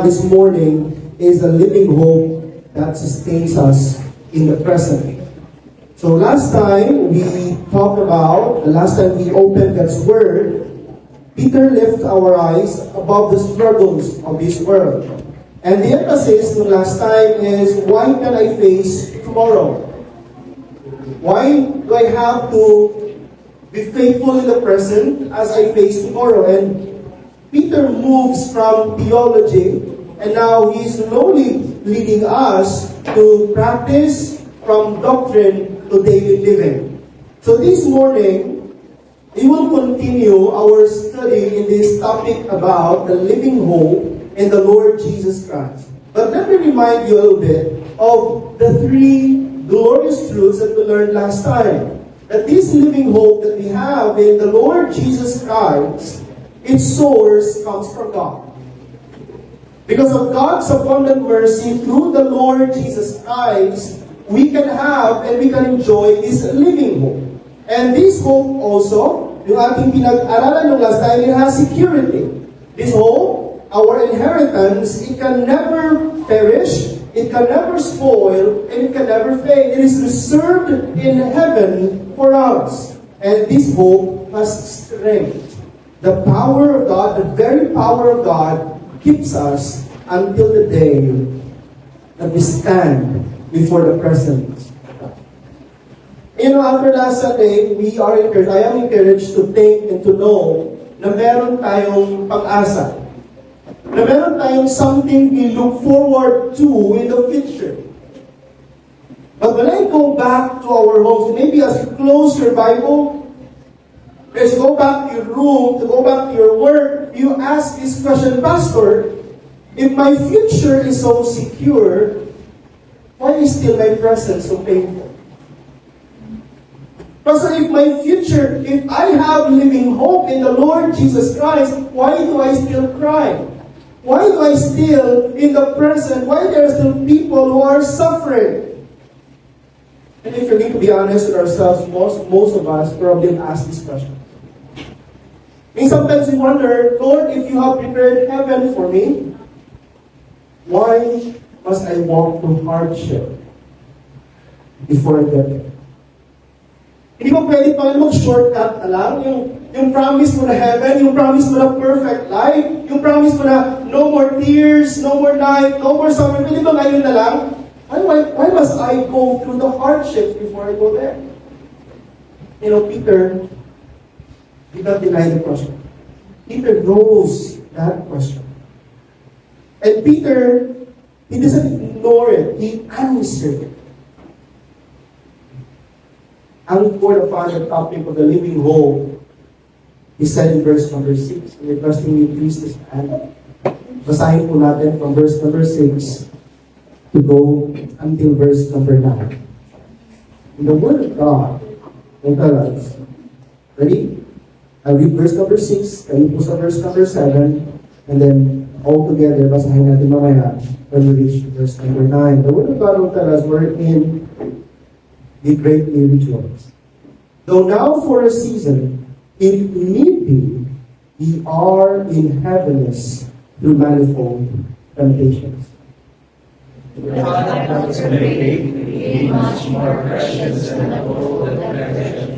This morning is a living hope that sustains us in the present. So last time we opened God's Word, Peter lifted our eyes above the struggles of this world. And the emphasis ng last time is, why can I face tomorrow? Why do I have to be faithful in the present as I face tomorrow? And Peter moves from theology, and now he's slowly leading us to practice from doctrine to daily living. So this morning, we will continue our study in this topic about the living hope in the Lord Jesus Christ. But let me remind you a little bit of the three glorious truths that we learned last time. That this living hope that we have in the Lord Jesus Christ, its source comes from God. Because of God's abundant mercy through the Lord Jesus Christ, we can have and we can enjoy this living hope. And this hope also, yung ating pinag-aralan ng last time, it has security. This hope, our inheritance, it can never perish, it can never spoil, and it can never fade. It is reserved in heaven for us. And this hope has strength. The power of God, the very power of God, keeps us until the day that we stand before the presence of God. You know, after last Sunday, I am encouraged to think and to know na meron tayong pag-asa. Na meron tayong something we look forward to in the future. But when I go back to our homes, maybe as you close your Bible, as you go back to your room, to go back to your work, you ask this question, Pastor, if my future is so secure, why is still my present so painful? Pastor, if I have living hope in the Lord Jesus Christ, why do I still cry? Why do I still, in the present, why there are still people who are suffering? And if we're going to be honest with ourselves, most of us probably ask this question. And sometimes we wonder, Lord, if you have prepared heaven for me, why must I walk through hardship before I get there? Hindi mo pwede pa mag-shortcut na lang, yung promise mo na heaven, yung promise mo na perfect life, yung promise mo na no more tears, no more night, no more suffering. Pwede ba ngayon na lang? Why must I go through the hardships before I go there? You know, Peter did not deny the question. Peter knows that question. And Peter, he doesn't ignore it. He answered it. And for the topic of the living hope, he said in verse number 6, and requesting me please to stand. Basahin po natin from verse number 6 to go until verse number 9. In the Word of God, will tell us. Ready? I'll read verse number 6, kayo po sa verse number 7, and then all together, basahin natin mamaya when we reach verse number 9. The Word of God will tell us, wherein we greatly rejoice. Though now for a season, if need be, we are in heaviness through manifold temptations. The God of us faith became much more precious than the gold of treasure.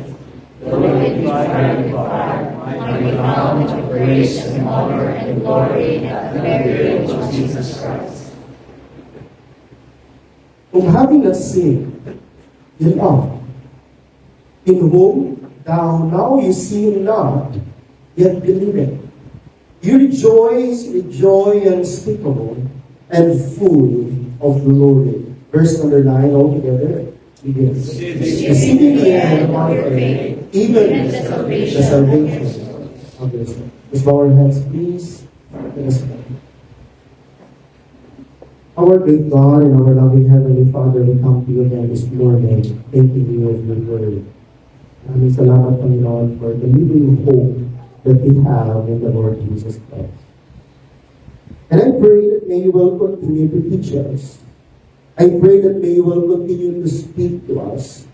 Though it be tried in fire, might be found to grace and honor and glory at the appearing of Jesus Christ. Whom having not seen, you love, in whom thou now you see him not, yet believing. You rejoice with joy unspeakable and full of glory. Verse number 9 altogether begins. Receiving the end of our faith, even the salvation of your soul. Let's bow our heads, please. Let us pray. Our great God and our loving Heavenly Father, we come to you again this morning, thanking you of your word. Maraming salamat, Panginoon, for the living hope that we have in the Lord Jesus Christ. And I pray that may you will continue to teach us. I pray that may you will continue to speak to us.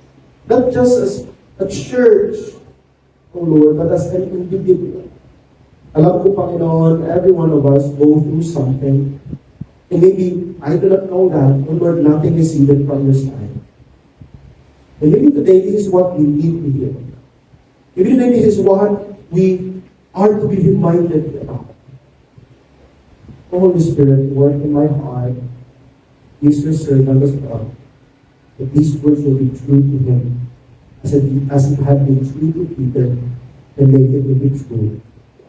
Not just as a church, O Lord, but as an individual. Alam ko, Panginoon, every one of us go through something. And maybe I do not know that, oh Lord, nothing is hidden from your side. And maybe today, this is what we need to hear. Maybe today, this is what we are to be reminded about. Holy Spirit, work in my heart. Use your servant as well. That these words will be true to him. As it had been true to Peter, and make it will be true to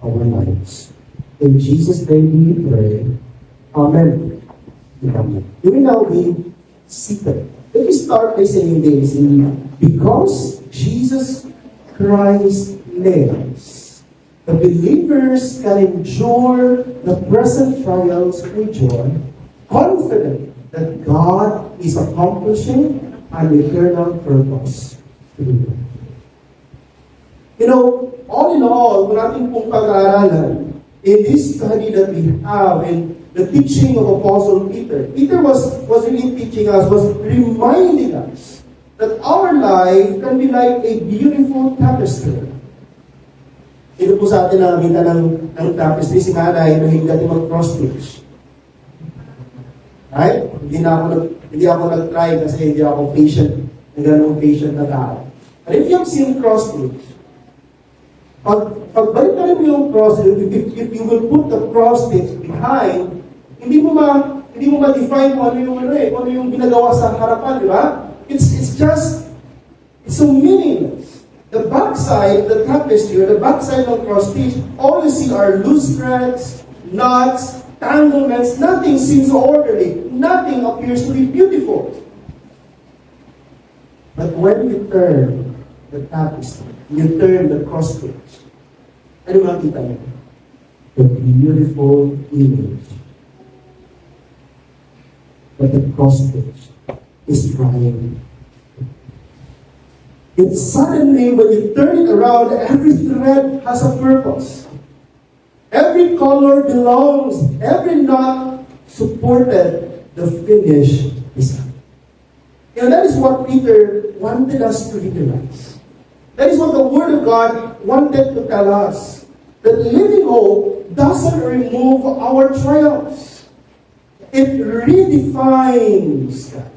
our lives. In Jesus' name we pray. Amen. Amen. You will now be seated. Let me start by saying this. Because Jesus Christ lives, the believers can endure the present trials with joy, confident that God is accomplishing an eternal purpose through them. You know, all in all, kung ating pong pag-aaralan, in this study that we have, in the teaching of Apostle Peter, Peter was really teaching us, was reminding us that our life can be like a beautiful tapestry. Ito po sa atin nakakita ng tapestry, si nanay, mahilig natin mag-cross-stitch. Right? Hindi ako nag-try kasi hindi ako patient, ng ganong patient na tao. But if you've seen cross-stitch, pagbalik na rin mo yung cross-stitch, if you will put the cross-stitch behind, hindi mo ma-define kung ano yung ginagawa sa harapan, di ba? It's so meaningless. The backside, the tapestry, or the backside of cross-stitch, all you see are loose threads, knots, tanglements, nothing seems orderly, nothing appears to be beautiful. But when you turn the tapestry, you turn the cross-stitch, ano makita niyo? The beautiful image that the cross-stitch is trying. And suddenly, when you turn it around, every thread has a purpose. Every color belongs, every knot supported the finish design. And that is what Peter wanted us to realize. That is what the Word of God wanted to tell us. That living hope doesn't remove our trials. It redefines that.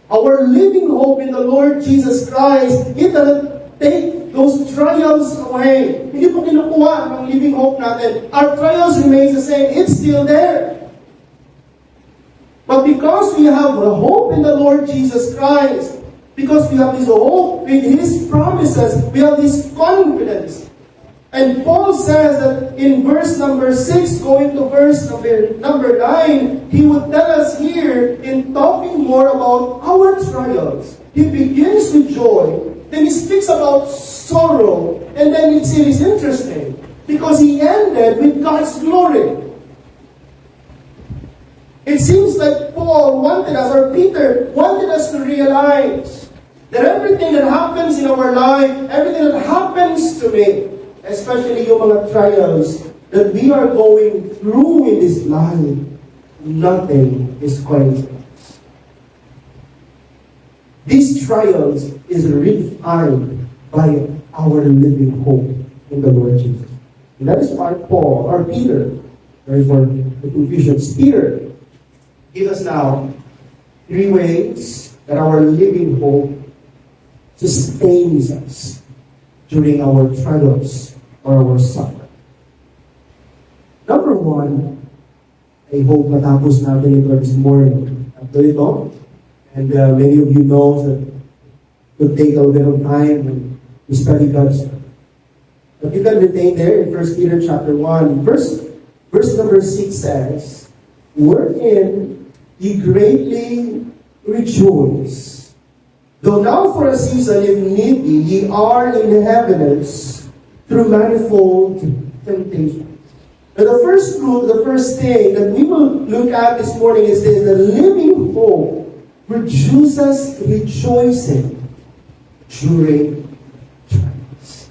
Our living hope in the Lord Jesus Christ, it doesn't take those trials away. Hindi po kinukuha ng living hope natin. Our trials remain the same. It's still there. But because we have a hope in the Lord Jesus Christ, because we have this hope in His promises, we have this confidence. And Paul says that in verse number 6, going to verse number 9, he would tell us here, in talking more about our trials, he begins with joy, then he speaks about sorrow, and then it is interesting, because he ended with God's glory. It seems like Paul wanted us, or Peter wanted us to realize that everything that happens in our life, everything that happens to me, especially yung mga trials that we are going through in this life, nothing is coincidence. These trials is redefined by our living hope in the Lord Jesus. And that is why Paul, or Peter, sorry for the confusions, Peter, give us now 3 ways that our living hope sustains us during our trials or our suffering. Number 1, I hope matapos natin ito this morning. After ito, and many of you know that it could take a bit of time to study God's Word. But you can retain there in 1 Peter chapter 1. Verse number 6 says, wherein ye greatly rejoice, though now for a season, if need be, ye are in heaviness, through manifold temptation. Now the first truth, the first thing that we will look at this morning is this: the living hope produces rejoicing during trials.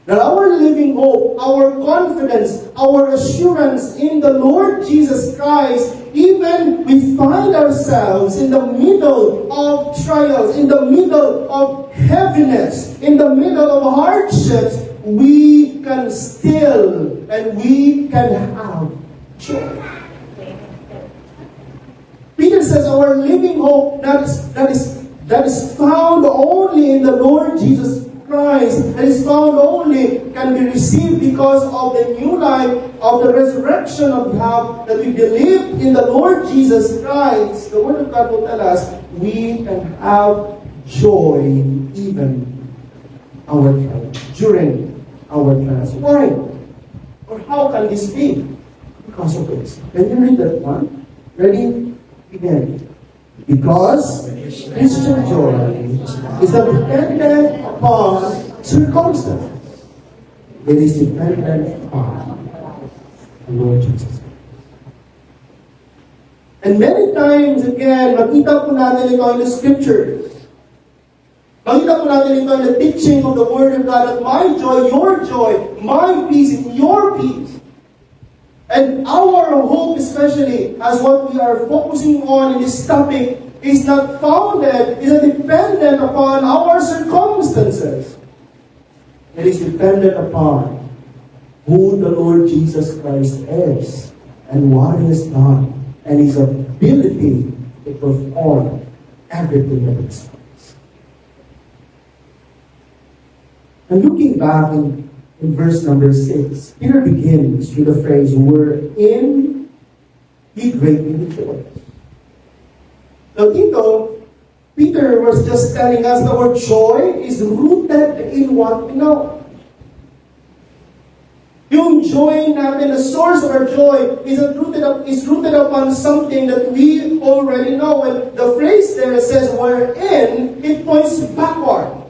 Now our living hope, our confidence, our assurance in the Lord Jesus Christ, even we find ourselves in the middle of trials, in the middle of heaviness, in the middle of hardships, we can still and we can have joy. Peter says our living hope that is found only in the Lord Jesus Christ, and is found only, can be received because of the new life of the resurrection of God, that we believe in the Lord Jesus Christ. The Word of God will tell us we can have joy even during our trials. Why? Or how can this be? Because of this. Can you read that one? Ready? Begin. Because Christian joy is not dependent upon circumstances. It is dependent upon the Lord Jesus. And many times, again, makita po natin ito in the Scriptures. Makita po natin ito in the teaching of the Word of God, that my joy, my peace, in your peace. And our hope, especially as what we are focusing on in this topic, is not founded, is not dependent upon our circumstances. It is dependent upon who the Lord Jesus Christ is and what He has done and His ability to perform everything that He expects. And looking back in verse number 6, Peter begins with the phrase, "Wherein He greatly rejoiced." Now dito, Peter was just telling us that our joy is rooted in what we know. Yung joy natin, the source of our joy is rooted upon something that we already know. And the phrase there says, "wherein," it points backward.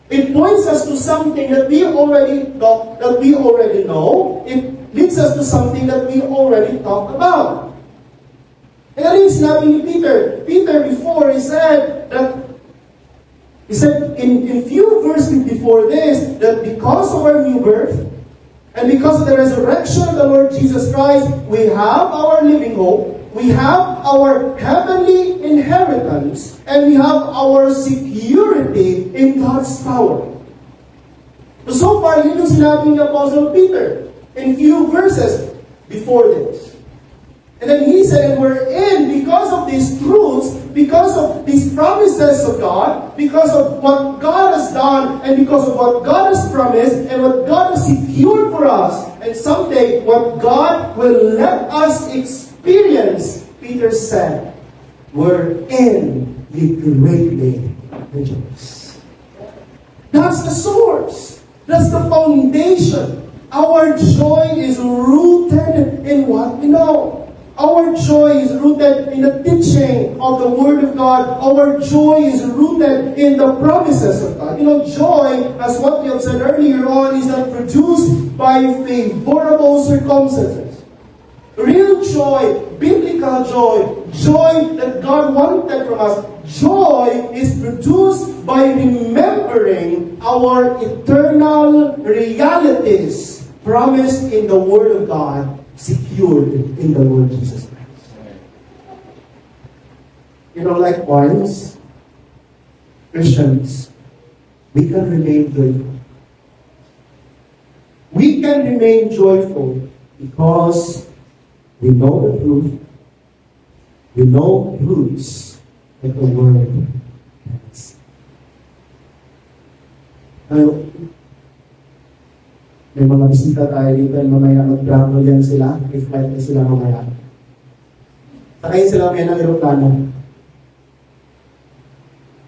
It points us to something that we already know. It leads us to something that we already talked about. And that is sinabi ni Peter. Peter before, he said in few verses before this, that because of our new birth, and because of the resurrection of the Lord Jesus Christ, we have our living hope, we have our heavenly inheritance, and we have our security in God's power. So far, yun yung sinabi ni Apostle Peter in few verses before this. And then he said, "Wherein, because of these truths, because of these promises of God, because of what God has done, and because of what God has promised, and what God has secured for us, and someday what God will let us experience," Peter said, "wherein ye greatly rejoice." That's the source. That's the foundation. Our joy is rooted in what we know. Our joy is rooted in the teaching of the Word of God. Our joy is rooted in the promises of God. Joy, as what we have said earlier on, is not produced by favorable circumstances. Real joy, biblical joy, joy that God wanted from us, joy is produced by remembering our eternal realities promised in the Word of God, secured in the Lord Jesus Christ. Likewise, Christians, we can remain joyful. We can remain joyful because we know the truth. We know truths that the Word has. May mga bisita tayo dito, mamaya mag-travel yan sila, may flight na sila mamaya. Sakayin sila may ng aeroplano.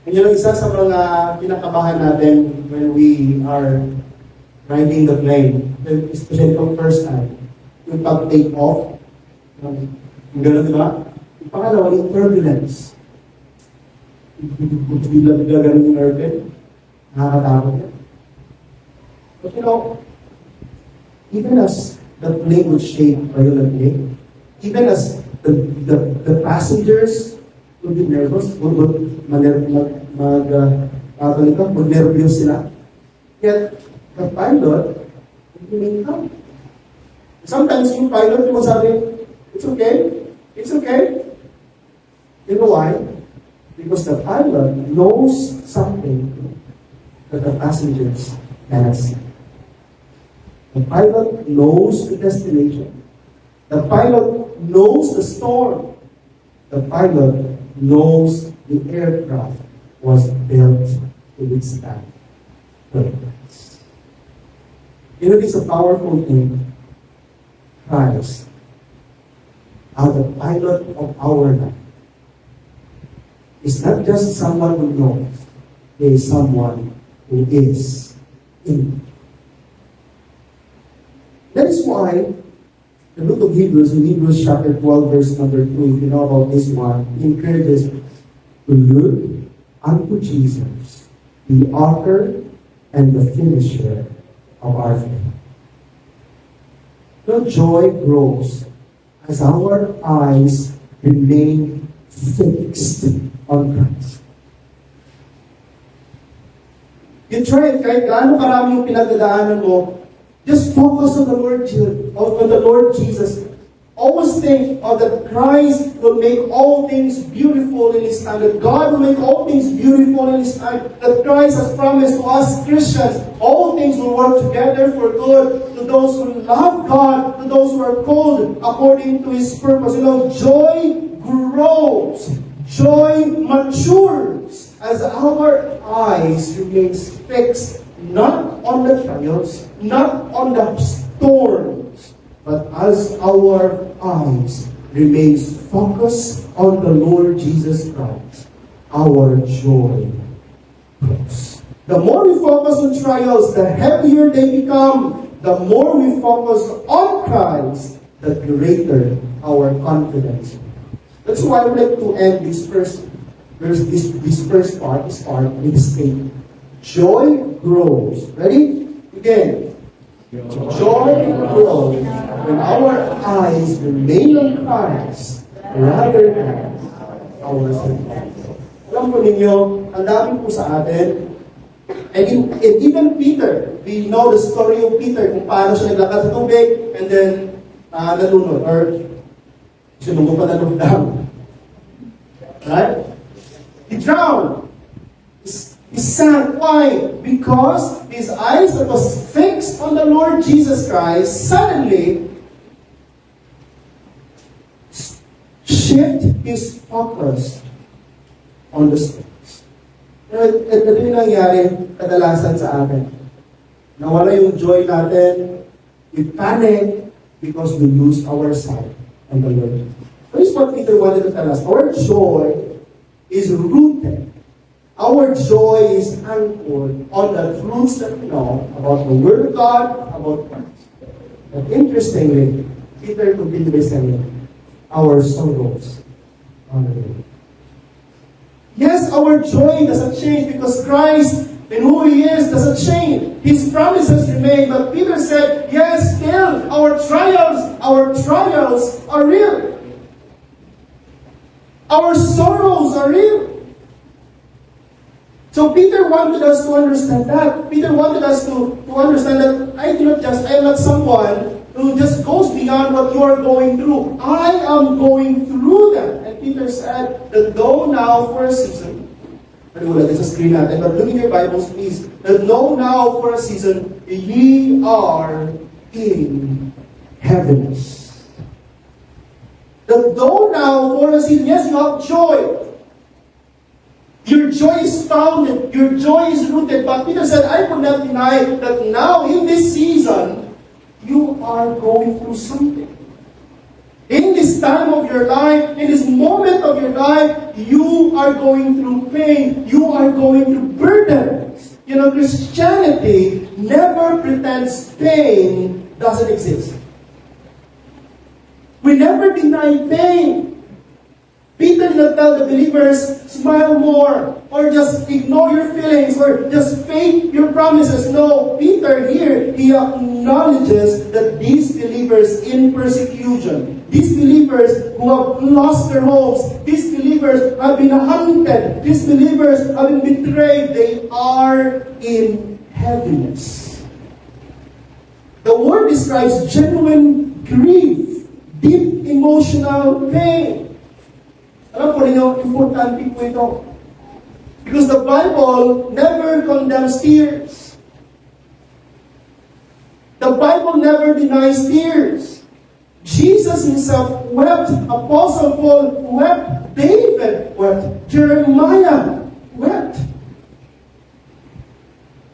And yun ang isa sa mga pinakabahan natin when we are riding the plane, especially kung first time, yung pag-take off, yung gano'n, di ba? Yung pangalawa, yung turbulence. Bigla gano'n yung airplane, nakakatakot yan. But even as the plane would shake violently, even as the passengers would be nervous, mag-nervous sila, yet the pilot would remain calm. Sometimes yung pilot yung sabi, "It's okay, it's okay." You know why? Because the pilot knows something that the passengers Nancy. The pilot knows the destination. The pilot knows the storm. The pilot knows the aircraft was built to withstand turbulence. You know, it's a powerful thing. Christ, are the pilot of our life. It's not just someone who knows. He is someone who is in. That is why the book of Hebrews, in Hebrews chapter 12, verse number 2, if you know about this one, encourages us to look unto Jesus, the author and the finisher of our faith. The joy grows as our eyes remain fixed on Christ. You try it, kahit gaano karami yung pinagdadaanan mo, just focus on the Lord Jesus. Always think of that Christ will make all things beautiful in His time. That God will make all things beautiful in His time. That Christ has promised to us Christians, all things will work together for good to those who love God, to those who are called according to His purpose. You know, joy grows. Joy matures as our eyes remain fixed not on the trials, not on the storms, but as our eyes remains focused on the Lord Jesus Christ, our joy grows. The more we focus on trials, the heavier they become. The more we focus on Christ, the greater our confidence. That's why I would like to end this first part with this statement. Joy grows. Ready? Again. Joy grows when our eyes remain on Christ rather than our circumstances. Alam po ninyo, ang dami po sa atin, and even Peter, we know the story of Peter, kung paano siya naglakad sa tubig, and then nalunod, or sinungo pa nalunod. Right? He drowned. He sank. Why? Because his eyes that was fixed on the Lord Jesus Christ suddenly shift his focus on the storms. Ito yung nangyari kadalasan sa atin. Nawala yung joy natin. We panic because we lose our sight on the Lord. That is what Peter wanted to tell us. Our joy is rooted. Our joy is anchored on the truths that we know about the Word of God, about Christ. But interestingly, Peter continued by saying, our sorrows are real. Yes, our joy doesn't change because Christ and who He is doesn't change. His promises remain. But Peter said, yes, still, our trials are real. Our sorrows are real. So Peter wanted us to understand that. Peter wanted us to understand that I am not someone who just goes beyond what you are going through. I am going through that. And Peter said that though now for a season, wala din sa screen natin, but look in your Bibles please, that though now for a season, ye are in heaviness. That though now for a season, yes, you have joy. Your joy is founded. Your joy is rooted. But Peter said, I would not deny that now in this season, you are going through something. In this time of your life, in this moment of your life, you are going through pain. You are going through burdens. You know, Christianity never pretends pain doesn't exist. We never deny pain. Peter did not tell the believers, smile more, or just ignore your feelings, or just fake your promises. No, Peter here, he acknowledges that these believers in persecution, these believers who have lost their homes, these believers have been hunted, these believers have been betrayed, they are in heaviness. The word describes genuine grief, deep emotional pain. Alam po ninyo, importante po ito. Because the Bible never condemns tears. The Bible never denies tears. Jesus himself wept. Apostle Paul wept. David wept. Jeremiah wept.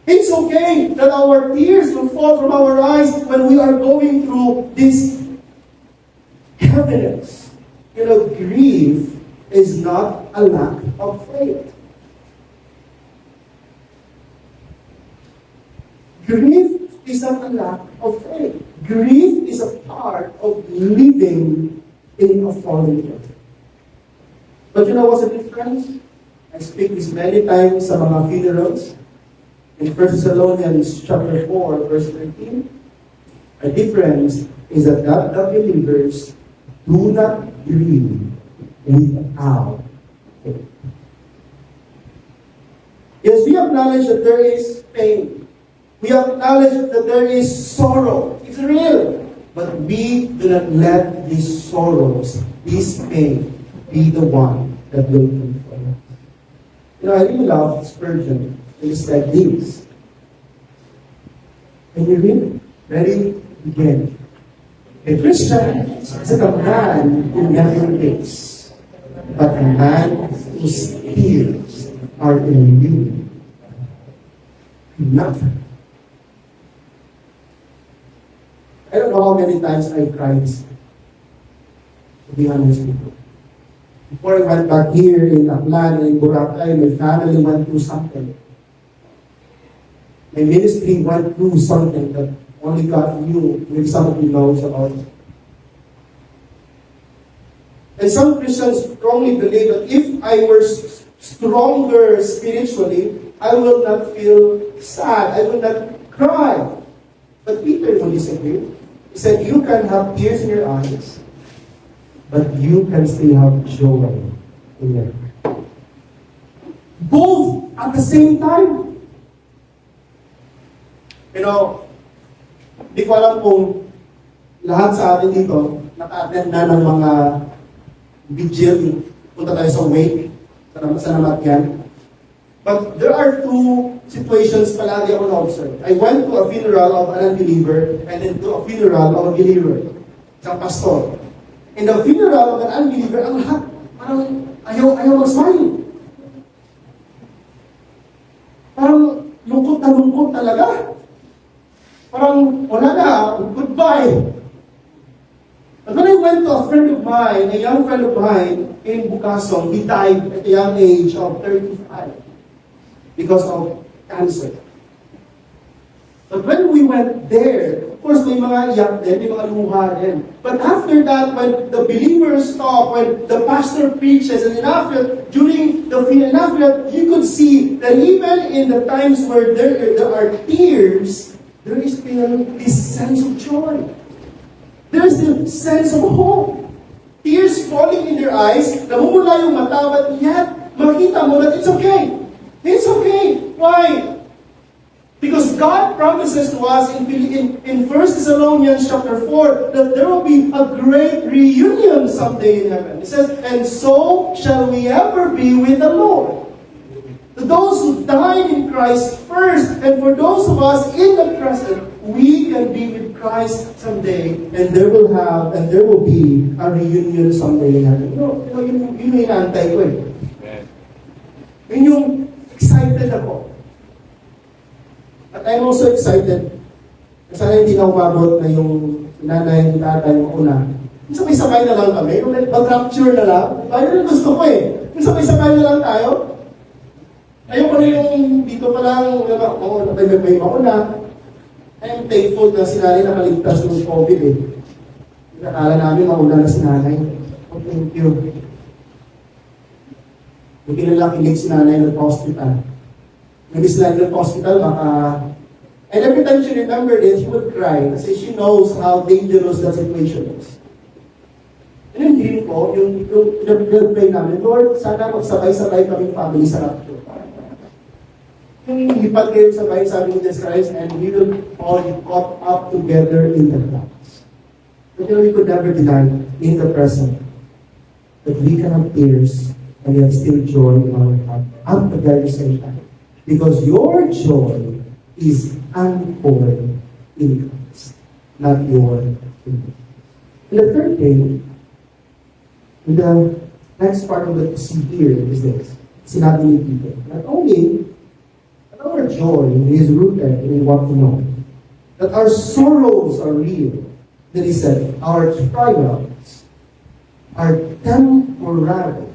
It's okay that our tears will fall from our eyes when we are going through this heaviness. Grief is not a lack of faith. Grief is not a lack of faith. Grief is a part of living in a fallen world. But you know what's the difference? I speak this many times sa mga funerals. In 1 Thessalonians chapter 4, verse 13, a difference is that the believers do not grieve without faith. Yes, we acknowledge that there is pain. We acknowledge that there is sorrow. It's real. But we do not let these sorrows, this pain, be the one that will control us. I really love Spurgeon. He said this. Can you read it? Ready? Begin. A Christian is not a man who never thinks, but a man whose tears are immune. Enough. I don't know how many times I cried, to be honest with you. Before I went back here in Aklan and in Boracay, my family went through something. My ministry went through something that only God knew, maybe some of you knows about it. And some Christians strongly believe that if I were stronger spiritually, I will not feel sad, I will not cry. But Peter will disagree. He said, you can have tears in your eyes, but you can still have joy in your heart. Both at the same time. Di ko alam kung lahat sa atin dito naka-attend na ng mga vigil, punta tayo sa wake, sa namatyan. But there are two situations palagi ako na-observe. I went to a funeral of an unbeliever and then to a funeral of a believer, isang pastor. In the funeral of an unbeliever, ang lahat parang ayaw mag-smile. Parang lungkot talaga. Parang wala na, goodbye. And when I went to a friend of mine, a young friend of mine in Bukasong, he died at a young age of 35 because of cancer. But when we went there, of course may mga iyak din, may mga luha din. But after that, when the believers talk, when the pastor preaches, and after that, you could see that even in the times where there are tears, there is still this sense of joy. There is this sense of hope. Tears falling in their eyes, namumula yung mata, but yet, makita mo that it's okay. It's okay. Why? Because God promises to us in 1 Thessalonians chapter 4 that there will be a great reunion someday in heaven. It says, and so shall we ever be with the Lord. Those who died in Christ first, and for those of us in the present, we can be with Christ someday, and there will be a reunion someday in heaven. Yun yung inaantay ko eh. Yun yung excited ako. At I'm also excited. Sana hindi na umabot na yung nanay, yung tatay, yung una. Yung sabay-sabay na lang kami. Yung mag-rapture na lang. Ayun yung gusto ko eh. Yung sabay-sabay na lang tayo. Ayoko na yung dito pa lang, may mauna. I'm thankful na si nanay nakaligtas ng COVID eh. Nakala namin mauna na si nanay. Oh, thank you. Hindi na lang kilig si nanay ng hospital. Maybe sila ng hospital, baka... And every time she remembered it, she would cry kasi she knows how dangerous that situation is. And yung dream ko, yung pray namin, Lord, sana magsabay-sabay kaming family sa rapture. Yung lipat kayo sabay, sabi ni Jesus Christ, and we will all be caught up together in the clouds. But we could never deny in the present that we can have tears and yet still joy in our heart at the very same time. Because your joy is anchored in Christ. not your will. And the third thing, the next part of what you see here is this. Sinabi ni Peter, not only that our joy is rooted in what we know, that our sorrows are real, that he said, our trials are temporary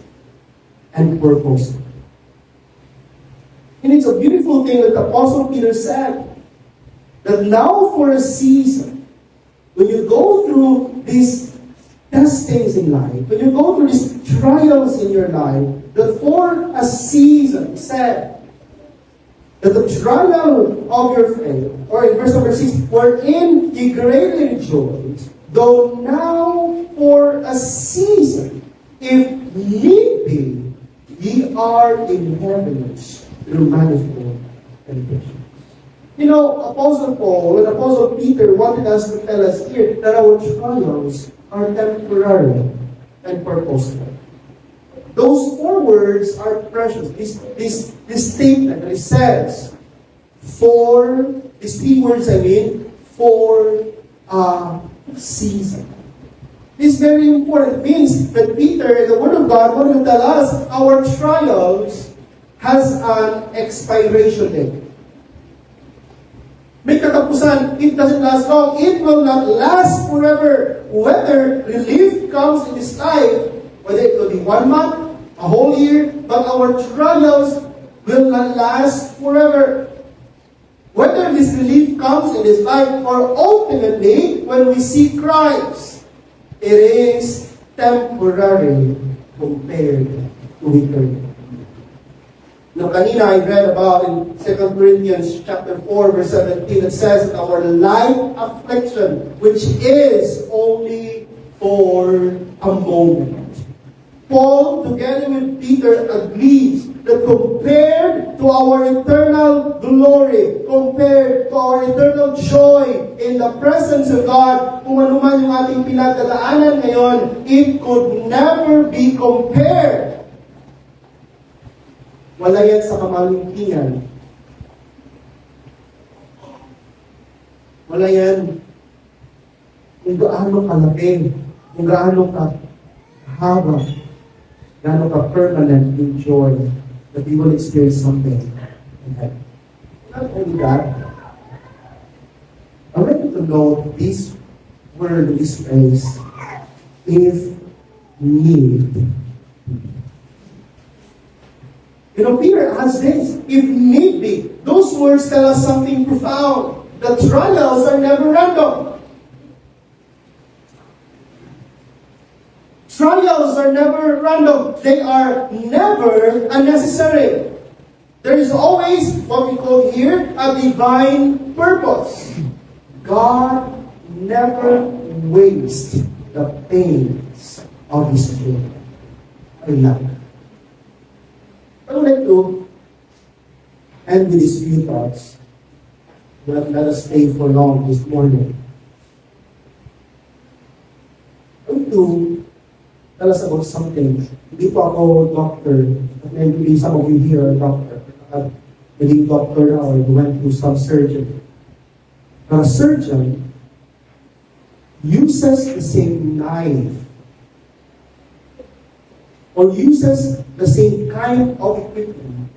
and purposeful. And it's a beautiful thing that the Apostle Peter said, that now for a season, when you go through these testings in life, when you go through these trials in your life, that for a season, said, that the trial of your faith, or in verse number 6, wherein ye greatly rejoice, though now for a season, if need be, ye are in heaviness through manifold temptations. You know, Apostle Paul and Apostle Peter wanted us to tell us here that our trials are temporary and purposeful. Those four words are precious. This statement that it says, for, these three words for a season. It's very important. It means that Peter, the Word of God, wanted to tell us our trials has an expiration date. May katapusan, it doesn't last long. It will not last forever. Whether relief comes in this life, whether it will be 1 month, a whole year, but our trials will not last forever. Whether this relief comes in this life or ultimately when we see Christ, it is temporary compared to eternity. Now, kanina I read about in 2 Corinthians chapter 4, verse 17, it says that our light affliction, which is only for a moment. Paul, together with Peter, agrees that compared to our eternal glory, compared to our eternal joy in the presence of God, kung ano man yung ating pinagdadaanan ngayon, it could never be compared. Wala yan sa kamalingkingan. Wala yan kung gaano kalaki, kung gaano kahaba, gaano ka-permanent yung joy that we will experience something in heaven. Not only that, I want you to know this word, this phrase, if need. You know, Peter adds this, if need be. Those words tell us something profound. The trials are never random. Trials are never random. They are never unnecessary. There is always what we call here a divine purpose. God never wastes the pains of His children. I love that. I would like to end with these few thoughts. But let us stay for long this morning. I want to tell us about something. Hindi po ako doctor. Maybe some of you here are doctor. Naging doctor or went through some surgery. But a surgeon uses the same knife or uses the same kind of equipment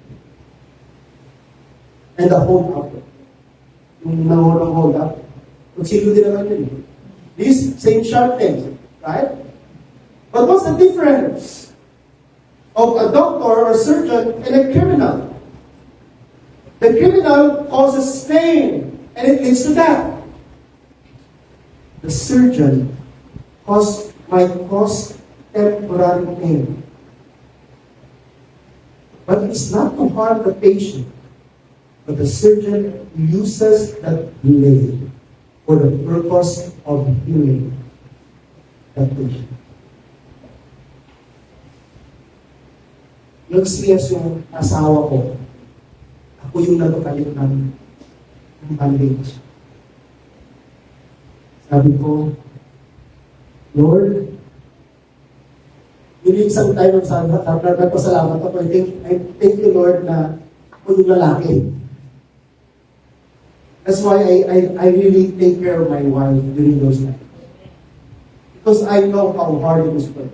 and the hold up. Yung hold up. Kung sino din naman yun. These same sharp things, right? But what's the difference of a doctor or a surgeon and a criminal? The criminal causes pain and it leads to death. The surgeon might cause temporary pain. But it's not to harm the patient. But the surgeon uses that blade for the purpose of healing that patient. Nag-serious yung asawa ko. Ako yung nagpapalit ng bandage. Sabi ko, Lord, yun yung isang time nagpasalamat ako. I thank you, Lord, na ako yung lalaki. That's why I really take care of my wife during those times. Because I know how hard it was for her.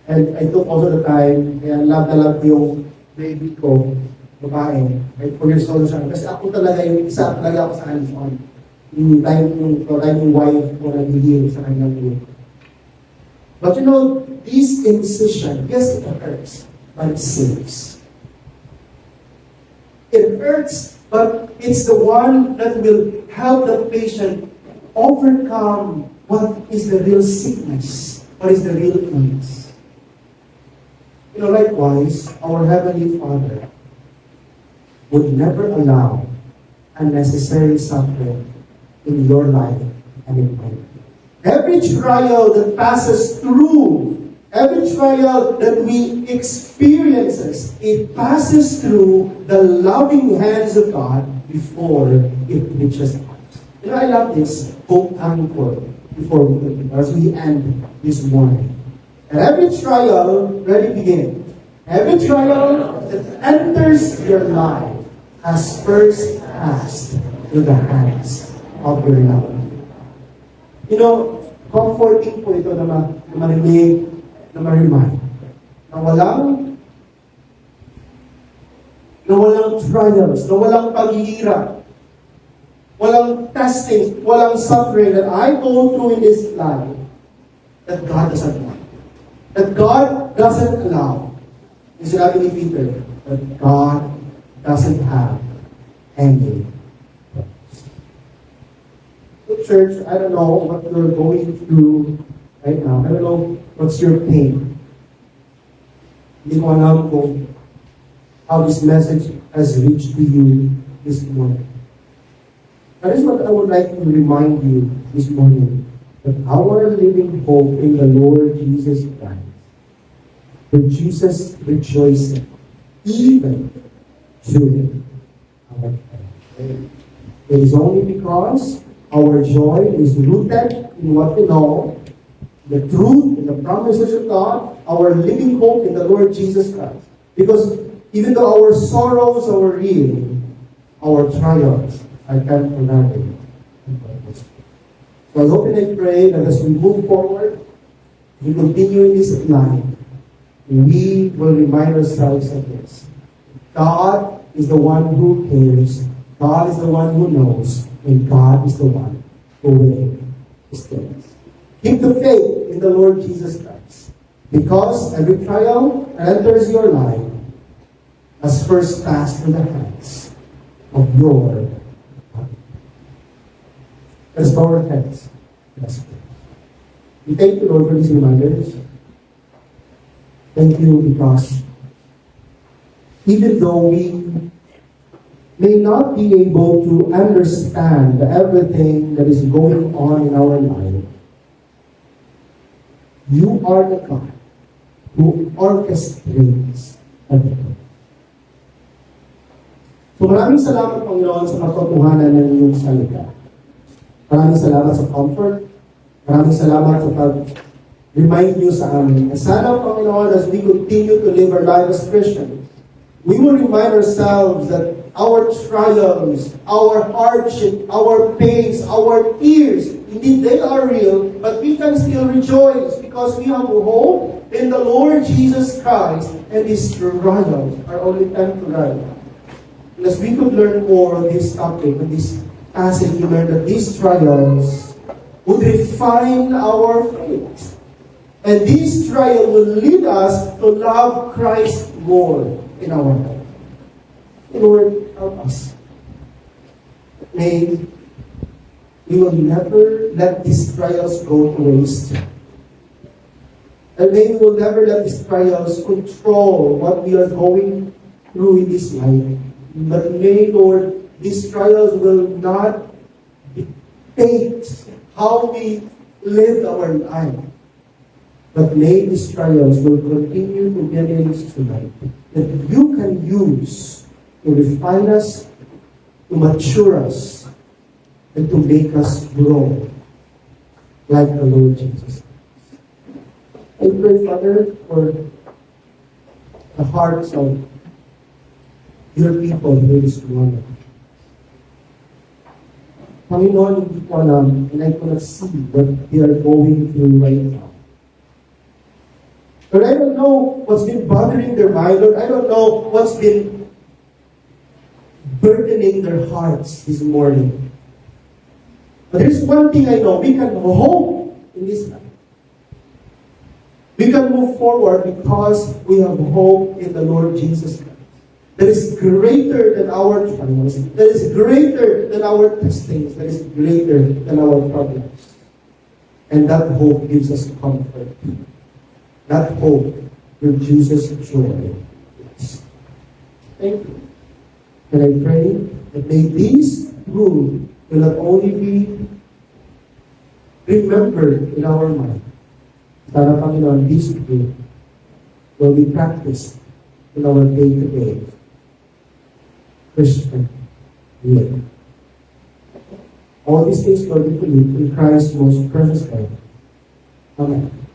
And I took also the time, kaya love na love yung baby ko, babae, kahit 4 years old siya. Kasi ako talaga yung isa talaga ako sa hands-on. Yung time yung wife ko nag-heal sa kanyang group. But you know, this incision, yes, it hurts, but it saves. It hurts, but it's the one that will help the patient overcome what is the real sickness, what is the real illness. You know, likewise, our Heavenly Father would never allow unnecessary suffering in your life and in mine. Every trial that passes through, every trial that we experiences, it passes through the loving hands of God before it reaches us. You know, I love this hope anchor before as we end this morning. And every trial, ready begin. Every trial that enters your life has first passed through the hands of your love. You know, comforting po ito na marinig, na ma-remind, na walang trials, na walang paghihirap, walang testing, walang suffering that I go through in this life that God doesn't want. That God doesn't allow. Yung sinabi ni Peter, that God doesn't have any. So church, I don't know what you're going through right now. I don't know what's your pain. Hindi ko alam kung how this message has reached to you this morning. That is what I would like to remind you this morning. That our living hope in the Lord Jesus Christ produces rejoicing even during our pain. It is only because our joy is rooted in what we know, the truth and the promises of God, our living hope in the Lord Jesus Christ. Because even though our sorrows are real, our trials are temporary. So I hope and I pray that as we move forward, we continue in this line, we will remind ourselves of this. God is the one who cares, God is the one who knows, and God is the one who will sustain us. Keep the faith in the Lord Jesus Christ. Because every trial that enters your life has first passed through the hands of your God. Let's bow our heads. Let's pray. We thank you, Lord, for these reminders. Thank you because even though we may not be able to understand everything that is going on in our life, you are the God who orchestrates everything. So maraming salamat, Panginoon, sa katotohanan ng iyong salita. Maraming salamat sa comfort. Maraming salamat sa pag-remind niyo sa amin. And sana, Panginoon, as we continue to live our life as Christians, we will remind ourselves that our trials, our hardship, our pains, our tears, indeed they are real, but we can still rejoice because we have hope in the Lord Jesus Christ, and these trials are only temporary. And as we could learn more on this topic, on this passage, we learn that these trials would refine our faith. And this trial will lead us to love Christ more in our life. Lord, help us. May we will never let these trials go to waste. And may we will never let these trials control what we are going through in this life. But may, Lord, these trials will not dictate how we live our life. But may these trials will continue to be an instrument that you can use to refine us, to mature us, and to make us grow like the Lord Jesus. I pray, Father, for the hearts of your people here this morning. Panginoon, hindi ko alam, and I cannot see what they are going through right now. But I don't know what's been bothering their mind, or I don't know what's been burdening their hearts this morning. But there's one thing I know, we can hope in this life. We can move forward because we have hope in the Lord Jesus Christ. That is greater than our trials. That is greater than our testings. That is greater than our problems. And that hope gives us comfort. That hope produces joy. Yes. Thank you. And I pray that may these truths will not only be remembered in our mind, Sana Panginoon, these truths will be practiced in our day-to-day Christian life. All these things will be believed in Christ's most precious name. Amen.